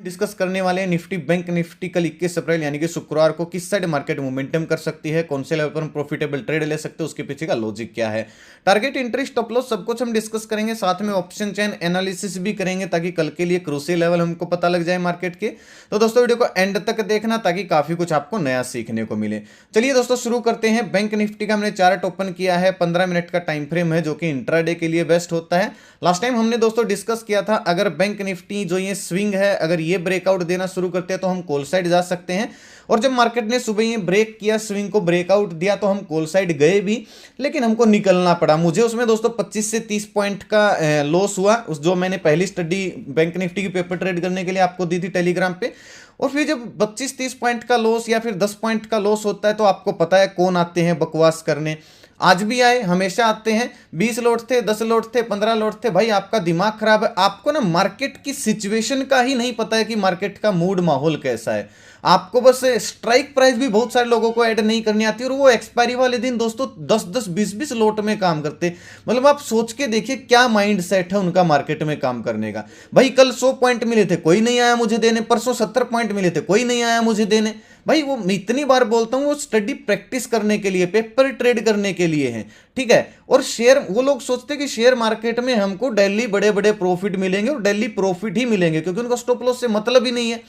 Discuss करने वाले हैं निफ्टी बैंक निफ्टी कल 21 अप्रैल यानी कि शुक्रवार को किस साइड मार्केट मोमेंटम कर सकती है, कौन से लेवल पर हम प्रॉफिटेबल ट्रेड ले सकते हैं, उसके पीछे का लॉजिक क्या है, टारगेट इंटरेस्ट स्टॉप लॉस सब कुछ हम डिस्कस करेंगे। साथ में ऑप्शन चेन एनालिसिस भी करेंगे ताकि कल के लिए क्रूशियल लेवल हमको पता लग जाए मार्केट के। तो दोस्तों वीडियो को एंड तक देखना ताकि काफी कुछ आपको नया सीखने को मिले। चलिए दोस्तों शुरू करते हैं। बैंक निफ्टी का हमने चार्ट ओपन किया है, 15 मिनट का टाइम फ्रेम है जो कि इंट्राडे के लिए बेस्ट होता है। लास्ट टाइम हमने दोस्तों डिस्कस किया था अगर बैंक निफ्टी जो ये स्विंग है अगर ये ब्रेकआउट देना शुरू करते हैं तो हम कॉल साइड जा सकते हैं। और जब मार्केट ने सुबह ये ब्रेक किया, स्विंग को ब्रेकआउट दिया तो हम कॉल साइड गए भी, लेकिन हमको निकलना पड़ा। मुझे उसमें दोस्तों 25 से 30 पॉइंट का लॉस हुआ, उस जो मैंने पहली स्टडी बैंक निफ्टी की पेपर ट्रेड करने के लिए आपको दी थी टेलीग्राम पे। और फिर जब 25-30 पॉइंट का लॉस या फिर 10 पॉइंट का लॉस होता है तो आपको पता है कौन आते हैं बकवास करने। आज भी आए, हमेशा आते हैं। 20 लॉट थे, 10 लॉट थे, 15 लॉट थे। भाई आपका दिमाग खराब है, आपको ना मार्केट की सिचुएशन का ही नहीं पता है कि मार्केट का मूड माहौल कैसा है। आपको बस स्ट्राइक प्राइस भी बहुत सारे लोगों को ऐड नहीं करनी आती और वो एक्सपायरी वाले दिन दोस्तों 10-10 20-20 लॉट में काम करते। मतलब आप सोच के देखिए क्या माइंड सेट है उनका मार्केट में काम करने का। भाई कल 100 पॉइंट मिले थे, कोई नहीं आया मुझे देने। परसों 70 पॉइंट मिले थे, कोई नहीं आया मुझे देने। भाई वो मैं इतनी बार बोलता हूँ वो स्टडी प्रैक्टिस करने के लिए, पेपर ट्रेड करने के लिए है, ठीक है। और शेयर, वो लोग सोचते कि शेयर मार्केट में हमको डेली बड़े बड़े प्रॉफिट मिलेंगे और डेली प्रॉफिट ही मिलेंगे क्योंकि उनको स्टॉप लॉस से मतलब ही नहीं है।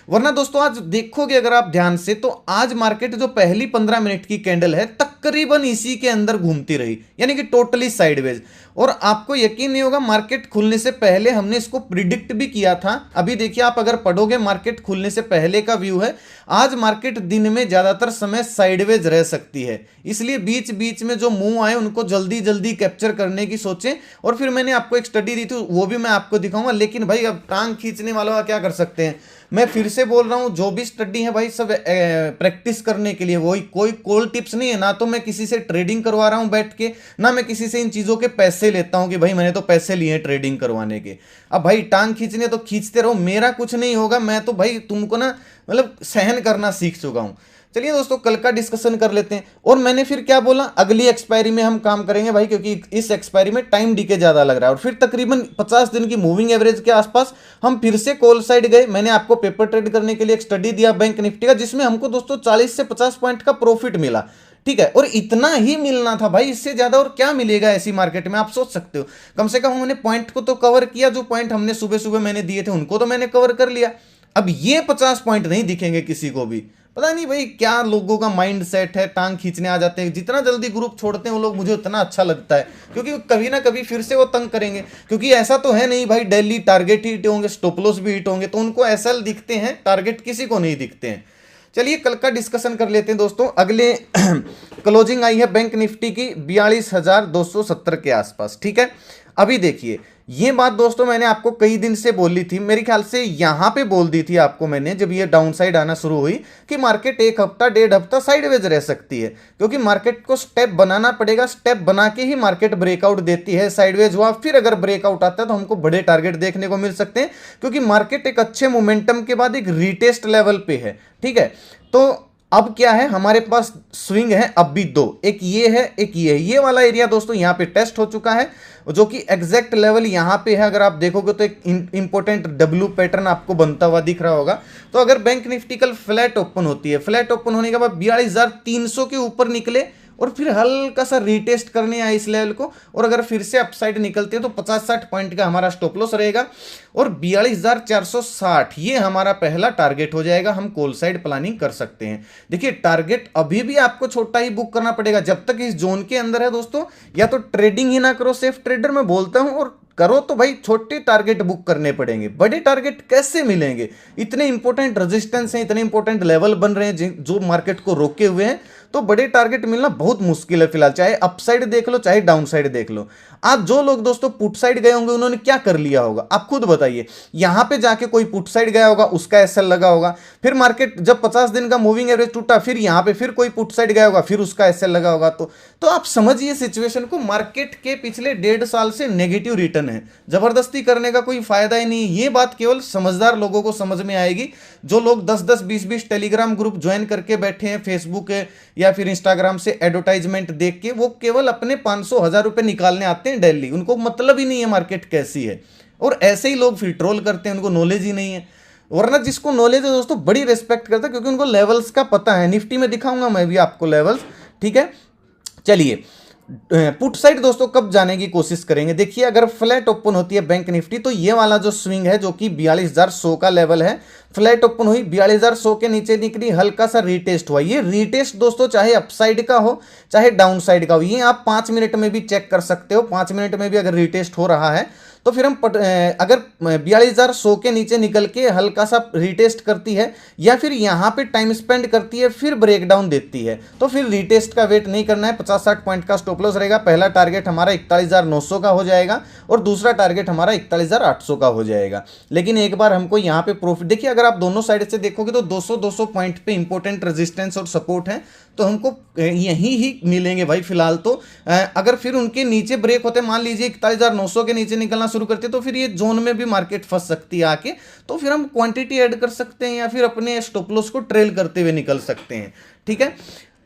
वरना दोस्तों आज देखोगे अगर आप ध्यान से तो आज मार्केट जो पहली 15 मिनट की कैंडल है तकरीबन इसी के अंदर घूमती रही, यानी कि टोटली साइडवेज। और आपको यकीन नहीं होगा मार्केट खुलने से पहले हमने इसको प्रिडिक्ट भी किया था। अभी देखिए आप अगर पढ़ोगे मार्केट खुलने से पहले का व्यू है, आज मार्केट दिन में ज्यादातर समय साइडवेज रह सकती है, इसलिए बीच बीच में जो मूव आए उनको जल्दी जल्दी कैप्चर करने की सोचें। और फिर मैंने आपको एक स्टडी दी थी वो भी मैं आपको दिखाऊंगा, लेकिन भाई अब टांग खींचने वालों का क्या कर सकते हैं। मैं फिर से बोल रहा हूं जो भी स्टडी है भाई सब प्रैक्टिस करने के लिए, वही कोई कॉल टिप्स नहीं है। ना तो मैं किसी से ट्रेडिंग करवा रहा हूं बैठ के, ना मैं किसी से इन चीजों के पैसे लेता हूं कि भाई मैंने तो पैसे लिए हैं ट्रेडिंग करवाने के। अब भाई टांग खींचने तो खींचते रहो, मेरा कुछ नहीं होगा। मैं तो भाई तुमको ना मतलब सहन करना सीख चुका हूं। चलिए दोस्तों कल का डिस्कशन कर लेते हैं। और मैंने फिर क्या बोला, अगली एक्सपायरी में हम काम करेंगे भाई, क्योंकि इस एक्सपायरी में टाइम डीके ज्यादा लग रहा है। और फिर तकरीबन 50 दिन की मूविंग एवरेज के आसपास हम फिर से कॉल साइड गए। मैंने आपको पेपर ट्रेड करने के लिए एक स्टडी दिया बैंक निफ्टी का, जिसमें हमको दोस्तों 40 से 50 पॉइंट का प्रॉफिट मिला, ठीक है। और इतना ही मिलना था भाई, इससे ज्यादा और क्या मिलेगा ऐसी मार्केट में, आप सोच सकते हो। कम से कम हमने पॉइंट को तो कवर किया, जो पॉइंट हमने सुबह सुबह मैंने दिए थे उनको तो मैंने कवर कर लिया। अब ये 50 पॉइंट नहीं दिखेंगे किसी को भी। पता नहीं भाई क्या लोगों का माइंड सेट है, टांग खींचने आ जाते हैं। जितना जल्दी ग्रुप छोड़ते हैं वो लोग मुझे उतना अच्छा लगता है, क्योंकि कभी ना कभी फिर से वो तंग करेंगे। क्योंकि ऐसा तो है नहीं भाई डेली टारगेट ही हिट होंगे, स्टॉप लॉस भी हिट होंगे, तो उनको ऐसा दिखते हैं, टारगेट किसी को नहीं दिखते हैं। चलिए कल का डिस्कशन कर लेते हैं दोस्तों। अगले क्लोजिंग आई है बैंक निफ्टी की 42,270 के आसपास, ठीक है। अभी देखिए ये बात दोस्तों मैंने आपको कई दिन से बोली थी, मेरे ख्याल से यहां पे बोल दी थी आपको मैंने, जब ये डाउन साइड आना शुरू हुई कि मार्केट एक हफ्ता 1.5 हफ्ता साइडवेज रह सकती है, क्योंकि मार्केट को स्टेप बनाना पड़ेगा। स्टेप बना के ही मार्केट ब्रेकआउट देती है। साइडवेज हुआ, फिर अगर ब्रेकआउट आता है तो हमको बड़े टारगेट देखने को मिल सकते हैं, क्योंकि मार्केट एक अच्छे मोमेंटम के बाद एक रीटेस्ट लेवल पे है, ठीक है। तो अब क्या है, हमारे पास स्विंग है अब भी दो, एक ये है एक ये है। ये वाला एरिया दोस्तों यहाँ पे टेस्ट हो चुका है, जो कि एग्जैक्ट लेवल यहाँ पे है। अगर आप देखोगे तो एक इंपॉर्टेंट डब्ल्यू पैटर्न आपको बनता हुआ दिख रहा होगा। तो अगर बैंक निफ्टी कल फ्लैट ओपन होती है, फ्लैट ओपन होने के बाद 42,300 के ऊपर निकले और फिर हल्का सा रीटेस्ट करने आए इस लेवल को, और अगर फिर से अपसाइड निकलते हैं तो 50-60 पॉइंट का हमारा स्टॉप लॉस रहेगा और 42,460 ये हमारा पहला टारगेट हो जाएगा। हम कॉल साइड प्लानिंग कर सकते हैं। देखिए टारगेट अभी भी आपको छोटा ही बुक करना पड़ेगा जब तक इस जोन के अंदर है दोस्तों। या तो ट्रेडिंग ही ना करो, सेफ ट्रेडर मैं बोलता हूं, और करो तो भाई छोटे टारगेट बुक करने पड़ेंगे। बड़े टारगेट कैसे मिलेंगे, इतने इंपॉर्टेंट रेजिस्टेंस हैं, इतने इंपॉर्टेंट लेवल बन रहे हैं जो मार्केट को रोके हुए हैं, तो बड़े टारगेट मिलना बहुत मुश्किल है फिलहाल, चाहे अपसाइड देख लो चाहे डाउन साइड देख लो। आज जो लोग दोस्तों पुट साइड गए होंगे उन्होंने क्या कर लिया होगा, आप खुद बताइए। यहां पे जाके कोई पुट साइड गया होगा, उसका एसएल लगा होगा, फिर मार्केट जब 50 दिन का मूविंग एवरेज टूटा फिर यहां पे फिर कोई पुट साइड गया होगा, फिर उसका एसएल लगा होगा। तो आप समझिए सिचुएशन को। मार्केट के पिछले 1.5 साल से नेगेटिव रिटर्न है, जबरदस्ती करने का कोई फायदा ही नहीं। ये बात केवल समझदार लोगों को समझ में आएगी। जो लोग 10-10 20-20 टेलीग्राम ग्रुप ज्वाइन करके बैठे हैं फेसबुक या फिर इंस्टाग्राम से एडवर्टाइजमेंट देख के, वो केवल अपने 500-1000 रुपए निकालने आते हैं डेली, उनको मतलब ही नहीं है मार्केट कैसी है। और ऐसे ही लोग फिर ट्रोल करते हैं, उनको नॉलेज ही नहीं है। वरना जिसको नॉलेज है दोस्तों बड़ी रिस्पेक्ट करता है, क्योंकि उनको लेवल्स का पता है। निफ्टी में दिखाऊंगा मैं भी आपको लेवल्स, ठीक है। चलिए पुट साइड दोस्तों कब जाने की कोशिश करेंगे, देखिए अगर फ्लैट ओपन होती है बैंक निफ्टी तो ये वाला जो स्विंग है जो कि 42,100 का लेवल है, फ्लैट ओपन हुई 42,100 के नीचे निकली, हल्का सा रीटेस्ट हुआ। ये रीटेस्ट दोस्तों चाहे अपसाइड का हो चाहे डाउन साइड का हो, ये आप 5 मिनट में भी चेक कर सकते हो। 5 मिनट में भी अगर रीटेस्ट हो रहा है तो फिर हम अगर 42,100 के नीचे निकल के हल्का सा रीटेस्ट करती है या फिर यहाँ पे टाइम स्पेंड करती है फिर ब्रेकडाउन देती है तो फिर रीटेस्ट का वेट नहीं करना है। 50-60 पॉइंट का स्टॉप लॉस रहेगा। पहला टारगेट हमारा 41,900 का हो जाएगा और दूसरा टारगेट हमारा 41,800 का हो जाएगा। लेकिन एक बार हमको यहाँ पे प्रॉफिट, देखिए अगर आप दोनों साइड से देखोगे तो 200-200 पॉइंट पे इंपॉर्टेंट रेजिस्टेंस और सपोर्ट है, तो हमको यहीं ही मिलेंगे भाई फिलहाल तो। अगर फिर उनके नीचे ब्रेक होते, मान लीजिए 41,900 के नीचे निकलना शुरू करते तो फिर ये जोन में भी मार्केट फंस सकती है आके, तो फिर हम क्वांटिटी ऐड कर सकते हैं या फिर अपने स्टॉप लॉस को ट्रेल करते हुए निकल सकते हैं, ठीक है।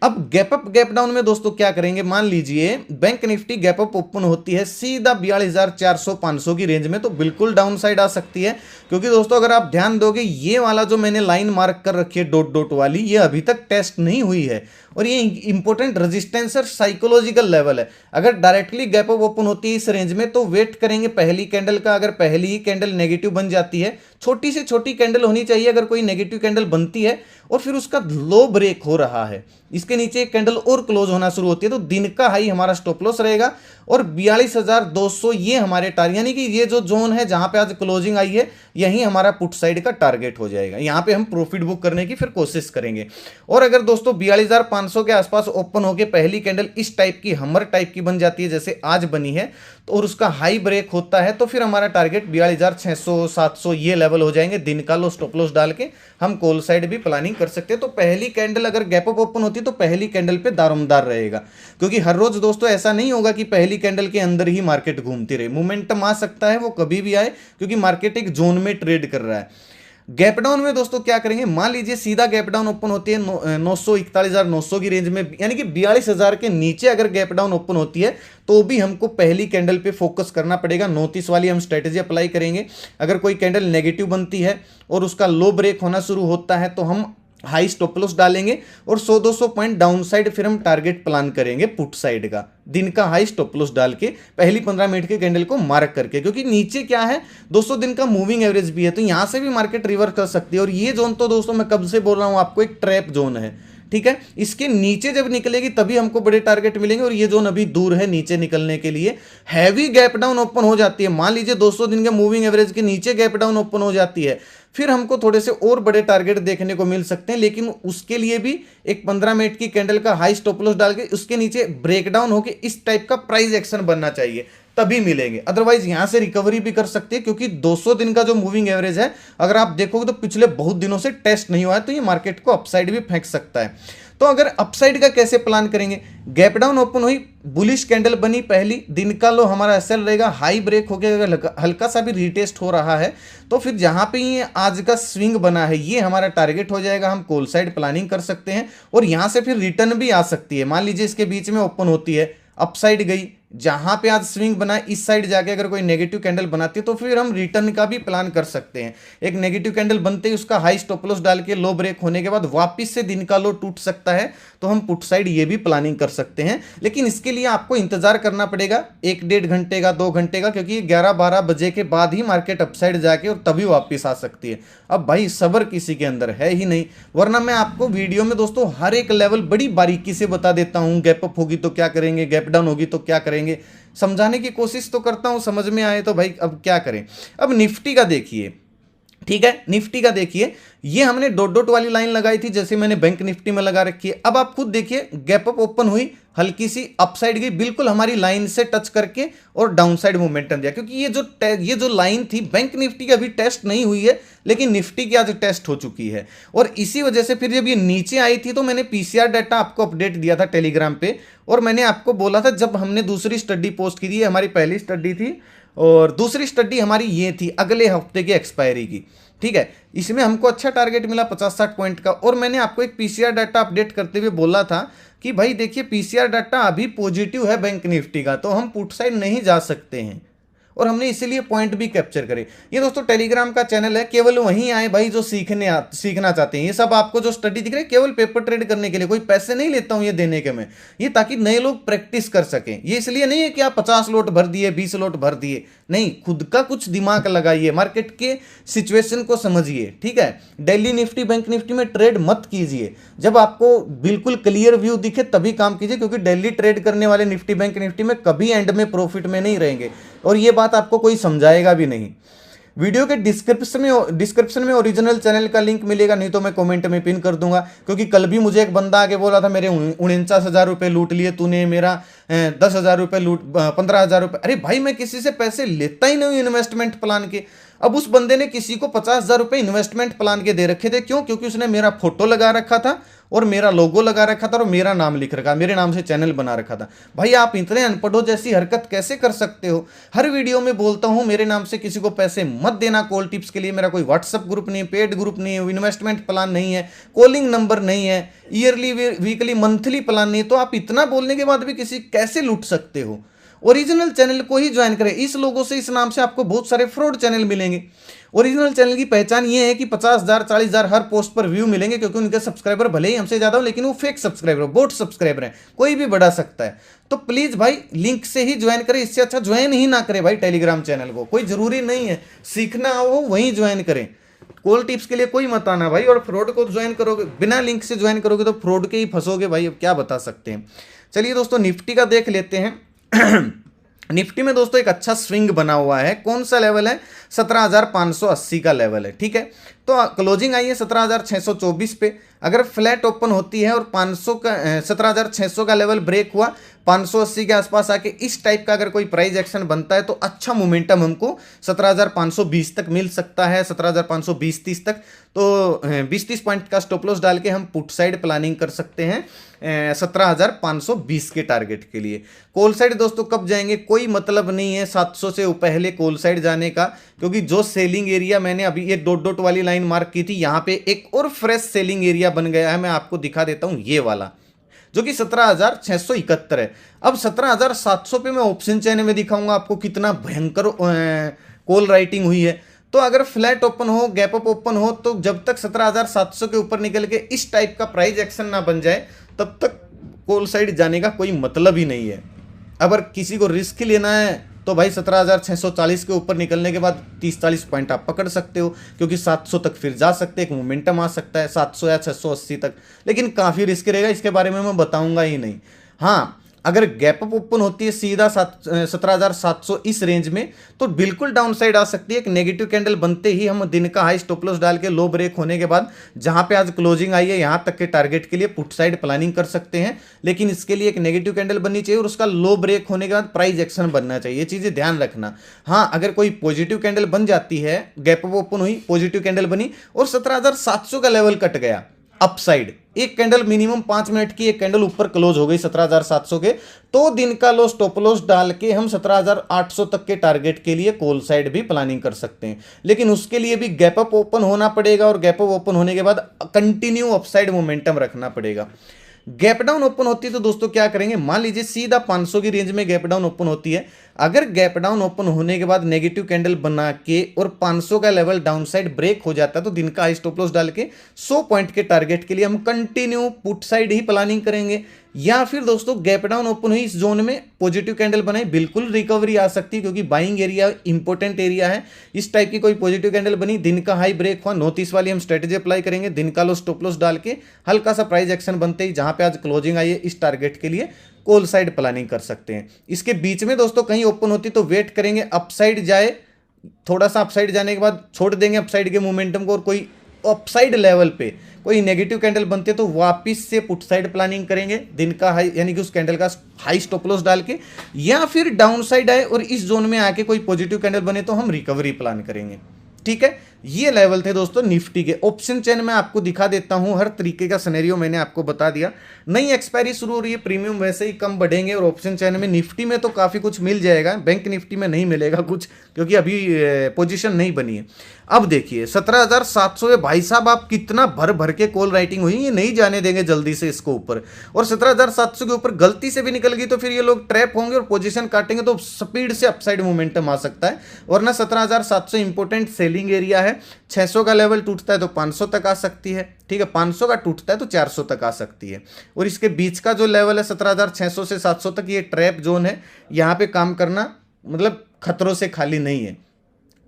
अब गैप अप गैप डाउन में दोस्तों क्या करेंगे, मान लीजिए bank Nifty gap up open होती है सीधा 42,400-500 की रेंज में, तो बिल्कुल डाउन साइड आ सकती है। क्योंकि दोस्तों अगर आप ध्यान दोगे ये वाला जो मैंने लाइन मार्क कर रखी है डॉट डॉट वाली, ये अभी तक टेस्ट नहीं हुई है और ये इंपॉर्टेंट रेजिस्टेंस और साइकोलॉजिकल लेवल है। अगर डायरेक्टली गैप अप ओपन होती है इस रेंज में तो वेट करेंगे पहली कैंडल का। अगर पहली ही कैंडल नेगेटिव बन जाती है, छोटी से छोटी कैंडल होनी चाहिए, अगर कोई नेगेटिव कैंडल बनती है और फिर उसका लो ब्रेक हो रहा है, इसके नीचे एक कैंडल और क्लोज होना शुरू होती है, तो दिन का हाई हमारा स्टॉप लॉस रहेगा और 42,200 ये हमारे टारगेट, यानी कि ये जो जोन है जहां पे आज क्लोजिंग आई है यही हमारा पुट साइड का टारगेट हो जाएगा। यहां पे हम प्रॉफिट बुक करने की फिर कोशिश करेंगे। और अगर दोस्तों 42,500 के आसपास ओपन होके पहली कैंडल इस टाइप की हमर टाइप की बन जाती है जैसे आज बनी है, तो और उसका हाई ब्रेक होता है तो फिर हमारा टारगेट 42,600-700 ये लेवल हो जाएंगे। दिन का लो स्टॉप लॉस डाल के हम कॉल साइड भी प्लानिंग कर सकते हैं। तो पहली कैंडल अगर गैप अप ओपन होती है तो पहली कैंडल पे दारोमदार रहेगा, क्योंकि हर रोज दोस्तों ऐसा नहीं होगा कि पहली कैंडल के अंदर ही मार्केट घूमती रहे। मोमेंटम आ सकता है वो कभी भी आए, क्योंकि मार्केट एक जोन में ट्रेड कर रहा है। गैप डाउन में दोस्तों क्या करेंगे, मान लीजिए सीधा गैप डाउन ओपन होती है 41,900 की रेंज में, यानी कि 42,000 के नीचे अगर गैप डाउन ओपन होती है तो भी हमको पहली कैंडल पे फोकस करना पड़ेगा। 29 वाली हम स्ट्रेटेजी अप्लाई करेंगे। अगर कोई कैंडल नेगेटिव बनती है और उसका लो ब्रेक होना शुरू होता है तो हम हाई स्टॉप लॉस डालेंगे और 100-200 पॉइंट डाउन साइड फिर हम टारगेट प्लान करेंगे पुट साइड का, दिन का हाई स्टॉप लॉस डाल के पहली 15 मिनट के कैंडल को मार्क करके। क्योंकि नीचे क्या है दोस्तों, दिन का मूविंग एवरेज भी है, तो यहां से भी मार्केट रिवर्स कर सकती है। और ये जोन तो दोस्तों मैं कब से बोल रहा हूं आपको, एक ट्रैप जोन है, ठीक है। इसके नीचे जब निकलेगी तभी हमको बड़े टारगेट मिलेंगे और ये जोन अभी दूर है नीचे निकलने के लिए। हैवी गैप डाउन ओपन हो जाती है, मान लीजिए 200 दिन के मूविंग एवरेज के नीचे गैप डाउन ओपन हो जाती है, फिर हमको थोड़े से और बड़े टारगेट देखने को मिल सकते हैं। लेकिन उसके लिए भी एक 15 मिनट की कैंडल का हाई स्टॉप लॉस डाल के उसके नीचे ब्रेकडाउन होके इस टाइप का प्राइस एक्शन बनना चाहिए, तभी मिलेंगे। अदरवाइज यहां से रिकवरी भी कर सकते हैं, क्योंकि 200 दिन का जो मूविंग एवरेज है अगर आप देखोगे तो पिछले बहुत दिनों से टेस्ट नहीं हुआ है, तो ये मार्केट को अपसाइड भी फेंक सकता है। तो अगर अपसाइड का कैसे प्लान करेंगे, गैप डाउन ओपन हुई, बुलिश कैंडल बनी पहली, दिन का लो हमारा एसएल रहेगा, हाई ब्रेक हो गया, अगर हल्का सा भी रीटेस्ट हो रहा है तो फिर जहां पे ये आज का स्विंग बना है ये हमारा टारगेट हो जाएगा। हम कॉल साइड प्लानिंग कर सकते हैं और यहां से फिर रिटर्न भी आ सकती है। मान लीजिए इसके बीच में ओपन होती है, अपसाइड गई, जहां पे आज स्विंग बना इस साइड जाके अगर कोई नेगेटिव कैंडल बनाती है तो फिर हम रिटर्न का भी प्लान कर सकते हैं। एक नेगेटिव कैंडल बनते ही उसका हाई स्टॉप लॉस डाल के लो ब्रेक होने के बाद वापस से दिन का लो टूट सकता है, तो हम पुट साइड ये भी प्लानिंग कर सकते हैं। लेकिन इसके लिए आपको इंतजार करना पड़ेगा 1-1.5 घंटे का, 2 घंटे का, क्योंकि 11-12 बजे के बाद ही मार्केट अपसाइड जाके और तभी वापस आ सकती है। अब भाई सब्र किसी के अंदर है ही नहीं, वरना मैं आपको वीडियो में दोस्तों हर एक लेवल बड़ी बारीकी से बता देता हूं। गैप अप होगी तो क्या करेंगे, गैप डाउन होगी तो क्या करेंगे, समझाने की कोशिश तो करता हूं, समझ में आए तो भाई अब क्या करें। अब निफ्टी का देखिए, ठीक है, निफ्टी का देखिए, ये हमने डॉट डॉट वाली लाइन लगाई थी जैसे मैंने बैंक निफ्टी में लगा रखी है। अब आप खुद देखिए, गैप अप ओपन हुई, हल्की सी अपसाइड गई, बिल्कुल हमारी लाइन से टच करके और डाउन साइड मोमेंटम दिया। क्योंकि ये जो लाइन थी बैंक निफ्टी की अभी टेस्ट नहीं हुई है, लेकिन निफ्टी की आज टेस्ट हो चुकी है। और इसी वजह से फिर जब ये नीचे आई थी तो मैंने पीसीआर डाटा आपको अपडेट दिया था टेलीग्राम पे, और मैंने आपको बोला था जब हमने दूसरी स्टडी पोस्ट की थी, हमारी पहली स्टडी थी और दूसरी स्टडी हमारी ये थी अगले हफ्ते की एक्सपायरी की, ठीक है। इसमें हमको अच्छा टारगेट मिला 50-60 पॉइंट का, और मैंने आपको एक पीसीआर डाटा अपडेट करते हुए बोला था कि भाई देखिए पीसीआर डाटा अभी पॉजिटिव है बैंक निफ्टी का, तो हम पुट साइड नहीं जा सकते हैं। और हमने इसीलिए पॉइंट भी कैप्चर करे। ये दोस्तों टेलीग्राम का चैनल है, केवल वहीं आए भाई जो सीखना चाहते हैं। ये सब आपको जो स्टडी दिख रही है केवल पेपर ट्रेड करने के लिए, कोई पैसे नहीं लेता हूं ये देने के मैं, ये ताकि नए लोग प्रैक्टिस कर सकें। ये इसलिए नहीं है कि आप 50 लोट भर दिए 20 लोट भर दिए, नहीं, खुद का कुछ दिमाग लगाइए, मार्केट के सिचुएशन को समझिए, ठीक है। डेली निफ्टी बैंक निफ्टी में ट्रेड मत कीजिए, जब आपको बिल्कुल क्लियर व्यू दिखे तभी काम कीजिए, क्योंकि डेली ट्रेड करने वाले निफ्टी बैंक निफ्टी में कभी एंड में प्रॉफिट में नहीं रहेंगे, और ये बात आपको कोई समझाएगा भी नहीं। वीडियो के डिस्क्रिप्शन में ओरिजिनल चैनल का लिंक मिलेगा, नहीं तो मैं कमेंट में पिन कर दूंगा। क्योंकि कल भी मुझे एक बंदा आके बोला था मेरे 49,000 रुपये लूट लिए तूने, मेरा 10,000 रुपये लूट 15,000 रुपये। अरे भाई मैं किसी से पैसे लेता ही नहीं इन्वेस्टमेंट प्लान के। अब उस बंदे ने किसी को 50,000 रुपये इन्वेस्टमेंट प्लान के दे रखे थे, क्यों? क्योंकि उसने मेरा फोटो लगा रखा था और मेरा लोगो लगा रखा था और मेरा नाम लिख रखा, मेरे नाम से चैनल बना रखा था। भाई आप इतने अनपढ़ों जैसी हरकत कैसे कर सकते हो? हर वीडियो में बोलता हूं मेरे नाम से किसी को पैसे मत देना कॉल टिप्स के लिए। मेरा कोई व्हाट्सएप ग्रुप नहीं है, पेड ग्रुप नहीं है, इन्वेस्टमेंट प्लान नहीं है, कॉलिंग नंबर नहीं है, ईयरली वीकली मंथली प्लान नहीं है। तो आप इतना बोलने के बाद भी किसी कैसे लूट सकते हो? ओरिजिनल चैनल को ही ज्वाइन करें। इस लोगों से, इस नाम से आपको बहुत सारे फ्रॉड चैनल मिलेंगे। ओरिजिनल चैनल की पहचान ये है कि 50,000 40,000 हर पोस्ट पर व्यू मिलेंगे, क्योंकि उनके सब्सक्राइबर भले ही हमसे ज्यादा हो लेकिन वो फेक सब्सक्राइबर, बोट सब्सक्राइबर हैं, कोई भी बढ़ा सकता है। तो प्लीज भाई लिंक से ही ज्वाइन करें, इससे अच्छा ज्वाइन ही ना करें भाई टेलीग्राम चैनल को। कोई जरूरी नहीं है, सीखना हो वहीं ज्वाइन करें, कॉल टिप्स के लिए कोई मत आना भाई। और फ्रॉड को ज्वाइन करोगे, बिना लिंक से ज्वाइन करोगे तो फ्रॉड के ही फंसोगे भाई, अब क्या बता सकते हैं। चलिए दोस्तों निफ्टी का देख लेते हैं। निफ्टी में दोस्तों एक अच्छा स्विंग बना हुआ है। कौन सा लेवल है? 17,580 का लेवल है, ठीक है। तो क्लोजिंग आई है 17,624 पे। अगर फ्लैट ओपन होती है और 500 का 17,600 का लेवल ब्रेक हुआ, 580 के आसपास आके इस टाइप का अगर कोई प्राइस एक्शन बनता है तो अच्छा मोमेंटम हमको 17,520 तक मिल सकता है, 17,520-30 तक। तो 20-30 पॉइंट का स्टॉप लॉस डाल के हम पुट साइड प्लानिंग कर सकते हैं 17,520 के टारगेट के लिए। कॉल साइड दोस्तों कब जाएंगे कोई मतलब नहीं है 700 से पहले कॉल साइड जाने का, क्योंकि जो सेलिंग एरिया मैंने अभी ये डॉट डॉट वाली लाइन मार्क की थी, यहाँ पे एक और फ्रेश सेलिंग एरिया बन गया है। मैं आपको दिखा देता हूँ, ये वाला जो कि 17,671 है। अब 17,700 पे मैं ऑप्शन चेन में दिखाऊंगा आपको कितना भयंकर कॉल राइटिंग हुई है। तो अगर फ्लैट ओपन हो, गैप अप ओपन हो, तो जब तक 17,700 के ऊपर निकल के इस टाइप का प्राइस एक्शन ना बन जाए तब तक कॉल साइड जाने का कोई मतलब ही नहीं है। अगर किसी को रिस्क लेना है तो भाई 17,640 के ऊपर निकलने के बाद 30-40 पॉइंट आप पकड़ सकते हो, क्योंकि 700 तक फिर जा सकते हैं, एक मोमेंटम आ सकता है 700 या 680 तक, लेकिन काफ़ी रिस्क रहेगा, इसके बारे में मैं बताऊंगा ही नहीं। हाँ, अगर गैप अप ओपन होती है सीधा 17,700 इस रेंज में, तो बिल्कुल डाउन साइड आ सकती है। एक नेगेटिव कैंडल बनते ही हम दिन का हाई स्टॉप लॉस डाल के लो ब्रेक होने के बाद जहां पे आज क्लोजिंग आई है यहां तक के टारगेट के लिए पुट साइड प्लानिंग कर सकते हैं, लेकिन इसके लिए एक नेगेटिव कैंडल बननी चाहिए और उसका लो ब्रेक होने के बाद प्राइस एक्शन बनना चाहिए। ये चीजें ध्यान रखना। हाँ, अगर कोई पॉजिटिव कैंडल बन जाती है, गैप अप ओपन हुई, पॉजिटिव कैंडल बनी और 17,700 का लेवल कट गया अपसाइड, एक कैंडल मिनिमम 5 मिनट की एक कैंडल ऊपर क्लोज हो गई 17,700 के, तो दिन का लो स्टॉप लॉस डाल के हम 17,800 तक के टारगेट के लिए कॉल साइड भी प्लानिंग कर सकते हैं। लेकिन उसके लिए भी गैप अप ओपन होना पड़ेगा और गैप अप ओपन होने के बाद कंटिन्यू अपसाइड मोमेंटम रखना पड़ेगा। गैप डाउन ओपन होती है तो दोस्तों क्या करेंगे, मान लीजिए सीधा 500 की रेंज में गैप डाउन ओपन होती है। अगर गैप डाउन ओपन होने के बाद नेगेटिव कैंडल बना के और 500 का लेवल डाउन साइड ब्रेक हो जाता है तो दिन का हाई स्टॉप लॉस डाल के 100 पॉइंट के टारगेट के लिए हम कंटिन्यू पुट साइड ही प्लानिंग करेंगे। या फिर दोस्तों गैप डाउन ओपन हुई इस जोन में पॉजिटिव कैंडल बनाई, बिल्कुल रिकवरी आ सकती है, क्योंकि बाइंग एरिया इंपॉर्टेंट एरिया है। इस टाइप की कोई पॉजिटिव कैंडल बनी, दिन का हाई ब्रेक हुआ, 930 वाली हम स्ट्रेटेजी अप्लाई करेंगे, दिन का लो स्टॉप लॉस डाल के हल्का सा प्राइस एक्शन बनते ही जहां पे आज क्लोजिंग आई है इस टारगेट के लिए कॉल साइड प्लानिंग कर सकते हैं। इसके बीच में दोस्तों कहीं ओपन होती तो वेट करेंगे अपसाइड जाए, थोड़ा सा अपसाइड जाने के बाद छोड़ देंगे अपसाइड के मोमेंटम को, और कोई अपसाइड लेवल पे कोई नेगेटिव कैंडल बनते तो वापस से पुट साइड प्लानिंग करेंगे दिन का हाई, यानी कि उस कैंडल का हाई स्टॉप लॉस डाल के। या फिर डाउन साइड आए और इस जोन में आके कोई पॉजिटिव कैंडल बने तो हम रिकवरी प्लान करेंगे। ठीक है, ये लेवल थे दोस्तों निफ्टी के। ऑप्शन चेन में आपको दिखा देता हूं, हर तरीके का सिनेरियो मैंने आपको बता दिया। नई एक्सपायरी शुरू हो रही है, प्रीमियम वैसे ही कम बढ़ेंगे और ऑप्शन चेन में निफ्टी में तो काफ़ी कुछ मिल जाएगा, बैंक निफ्टी में नहीं मिलेगा कुछ, क्योंकि अभी पोजीशन नहीं बनी है। अब देखिए 17,700 है भाई साहब, आप कितना भर भर के कॉल राइटिंग हुई, ये नहीं जाने देंगे जल्दी से इसको ऊपर। और 17,700 के ऊपर गलती से भी निकल गई तो फिर ये लोग ट्रैप होंगे और पोजीशन काटेंगे तो स्पीड से अपसाइड मोमेंटम आ सकता है। वरना 17,700 इंपोर्टेंट सेलिंग एरिया है। 600 का लेवल टूटता है तो 500 तक आ सकती है, ठीक है, 500 का टूटता है तो 400 तक आ सकती है। और इसके बीच का जो लेवल है 17,600 से 700 तक, ये ट्रैप जोन है, यहाँ पे काम करना मतलब खतरों से खाली नहीं है,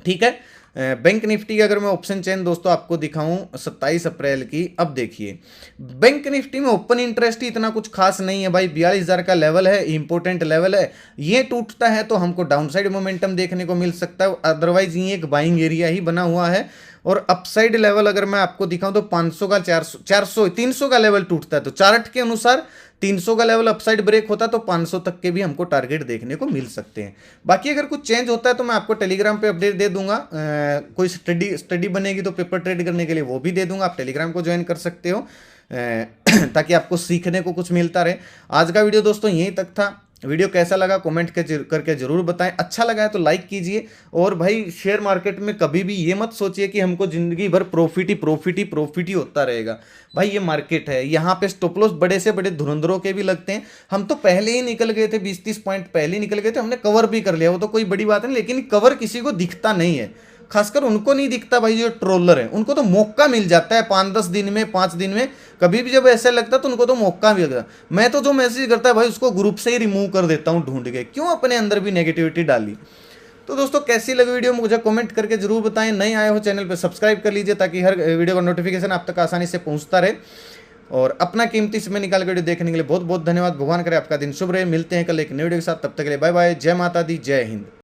ठीक है। बैंक निफ्टी की अगर मैं ऑप्शन चेन दोस्तों आपको दिखाऊं 27 अप्रैल की, अब देखिए बैंक निफ्टी में ओपन इंटरेस्ट ही इतना कुछ खास नहीं है भाई। 42,000 का लेवल है, इंपोर्टेंट लेवल है, ये टूटता है तो हमको डाउनसाइड मोमेंटम देखने को मिल सकता है, अदरवाइज ये एक बाइंग एरिया ही बना हुआ है। और अपसाइड लेवल अगर मैं आपको दिखाऊं तो 500 का 400 300 का लेवल टूटता है तो चार्ट के अनुसार 300 का लेवल अपसाइड ब्रेक होता है तो 500 तक के भी हमको टारगेट देखने को मिल सकते हैं। बाकी अगर कुछ चेंज होता है तो मैं आपको टेलीग्राम पे अपडेट दे दूंगा। कोई स्टडी बनेगी तो पेपर ट्रेड करने के लिए वो भी दे दूंगा, आप टेलीग्राम को ज्वाइन कर सकते हो ताकि आपको सीखने को कुछ मिलता रहे। आज का वीडियो दोस्तों यहीं तक था। वीडियो कैसा लगा कमेंट करके जरूर बताएं, अच्छा लगा है तो लाइक कीजिए। और भाई शेयर मार्केट में कभी भी ये मत सोचिए कि हमको जिंदगी भर प्रॉफिट ही होता रहेगा। भाई ये मार्केट है, यहाँ पे स्टॉप लॉस बड़े से बड़े धुरंधरों के भी लगते हैं। हम तो पहले ही निकल गए थे, 20-30 पॉइंट पहले ही निकल गए थे, हमने कवर भी कर लिया, वो तो कोई बड़ी बात नहीं। लेकिन कवर किसी को दिखता नहीं है, खासकर उनको नहीं दिखता भाई जो ट्रोलर है, उनको तो मौका मिल जाता है 5-10 दिन में, 5 दिन में, कभी भी जब ऐसा लगता है तो उनको तो मौका मिल जाता है। मैं तो जो मैसेज करता है भाई उसको ग्रुप से ही रिमूव कर देता हूँ ढूंढ के, क्यों अपने अंदर भी नेगेटिविटी डाली। तो दोस्तों कैसी लगी वीडियो मुझे कमेंट करके जरूर बताएं। नए आए हो चैनल पर सब्सक्राइब कर लीजिए ताकि हर वीडियो का नोटिफिकेशन आप तक आसानी से पहुंचता रहे। और अपना कीमती समय निकाल वीडियो देखने के लिए बहुत बहुत धन्यवाद। भगवान करे आपका दिन शुभ रहे। मिलते हैं कल एक नई वीडियो के साथ, तब तक के लिए बाय बाय। जय माता दी, जय हिंद।